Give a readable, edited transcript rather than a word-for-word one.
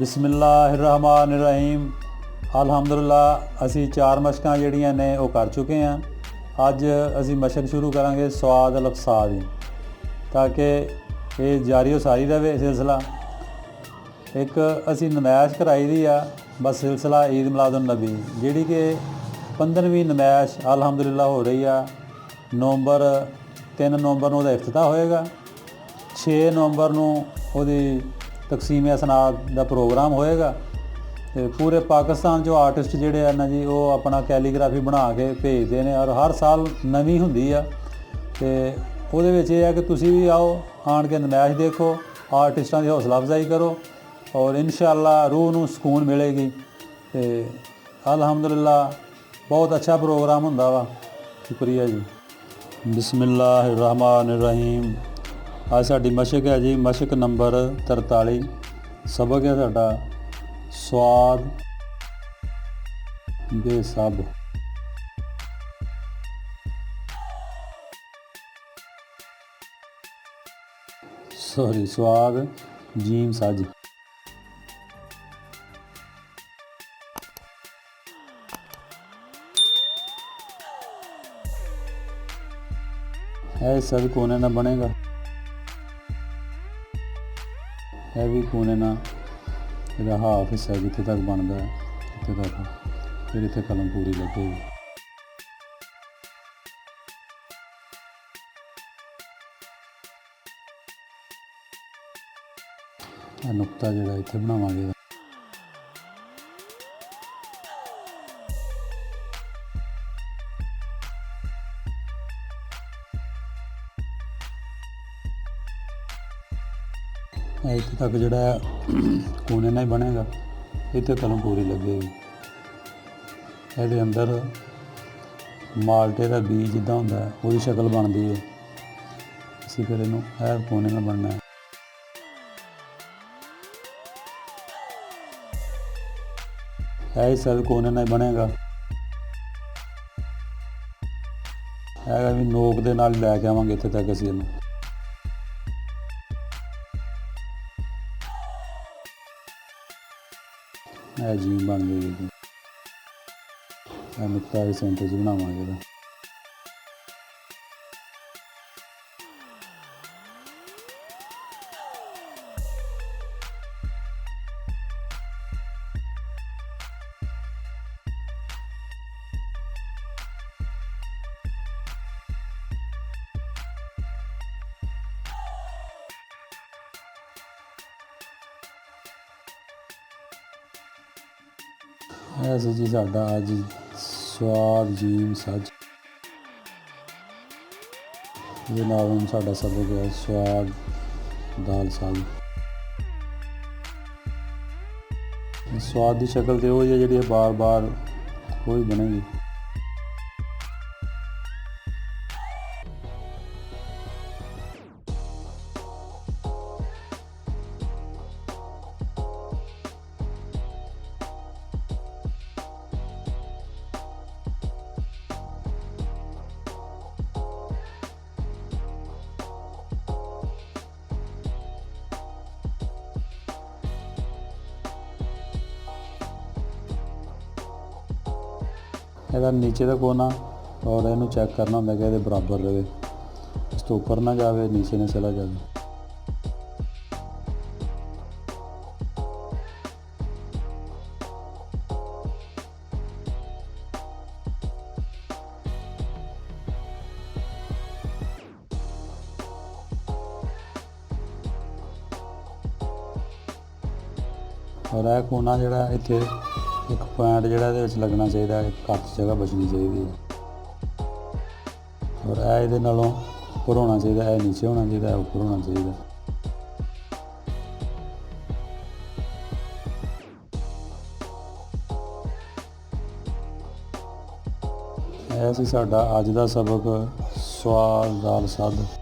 बिस्मिल्लाहिर्रहमानिर्रहीम। अल्हम्दुलिल्लाह असी 4 मशकां जिहड़ियां ने वो कर चुके हैं। अज असी मशक शुरू करांगे स्वाद अलफसा दी, ताकि ये जारी हो सारी रहे सिलसिला। एक असी नमैश कराई दी आ बस सिलसिला ईद मिलादुन नबी, जिहड़ी कि 15वीं नमैश अल्हम्दुलिल्लाह हो रही है। 3 नवंबर नूं इफ्तिताह होएगा। 6 नवंबर नूं उहदी तकसीम असनाद का प्रोग्राम होएगा। तो पूरे पाकिस्तान जो आर्टिस्ट जोड़े हैं ना जी, वो अपना कैलीग्राफी बना के भेजते हैं और हर साल नवी होंगी आ। तो वो है कि तुसी भी आओ, आन के नमैश देखो, आर्टिस्टां की हौसला अफजाई करो और इंशाअल्लाह रूह नूं सुकून मिलेगी। तो अल्हम्दुलिल्लाह बहुत अच्छा प्रोग्राम होंदा वा। शुक्रिया जी। बिस्मिल्लाहिर्रहमानिर्रहीम। आज साडी मशक है जी, मशक नंबर 43। सबक है साडा स्वाद बेसब। स्वाद जीम सज। है सब कोने ना बनेगा, है भी कोने ना ਇਹਦਾ हाफ हिस्सा जिथे तक बनता है इतने तक, फिर इतने कलम पूरी लगेगी। नुकता जोड़ा इतने बनावे इतने तक जोड़ा कोने ना ही बनेगा, इतने कलम पूरी लगेगी। ये अंदर माल्टे का बीज जिदा होंदा है वो शक्ल बनती है। इसी फिर इनू कोने में बनना है। सब कोने ना ही बनेगा। है भी नोक दे नाल लैके आवांगे इत्थे तक असीं इनू। जीम बन गई। नुकता भी सेंटर च बनावांगे। ऐसे जी साडा अज स्वाद जीम सज। ये नाल हुण साडा सबक है स्वाद दाल साग। स्वाद की शक्ल तो वही है जी बार बार वही बनेगी। ਇਹਦਾ नीचे का कोना और इनू चैक करना होंगे कि ये बराबर रहे, इस तो ऊपर ना जाए, नीचे ना चला जाए। और यह कोना जोड़ा इतने एक पॉइंट जोड़ा लगना चाहिए, घट जगह बचनी चाहिए। और ये नालों उपर होना चाहिए, यह नीचे होना चाहिए, उपर होना चाहिए। यह सी साडा अज दा सबक स्वाद दाल साद।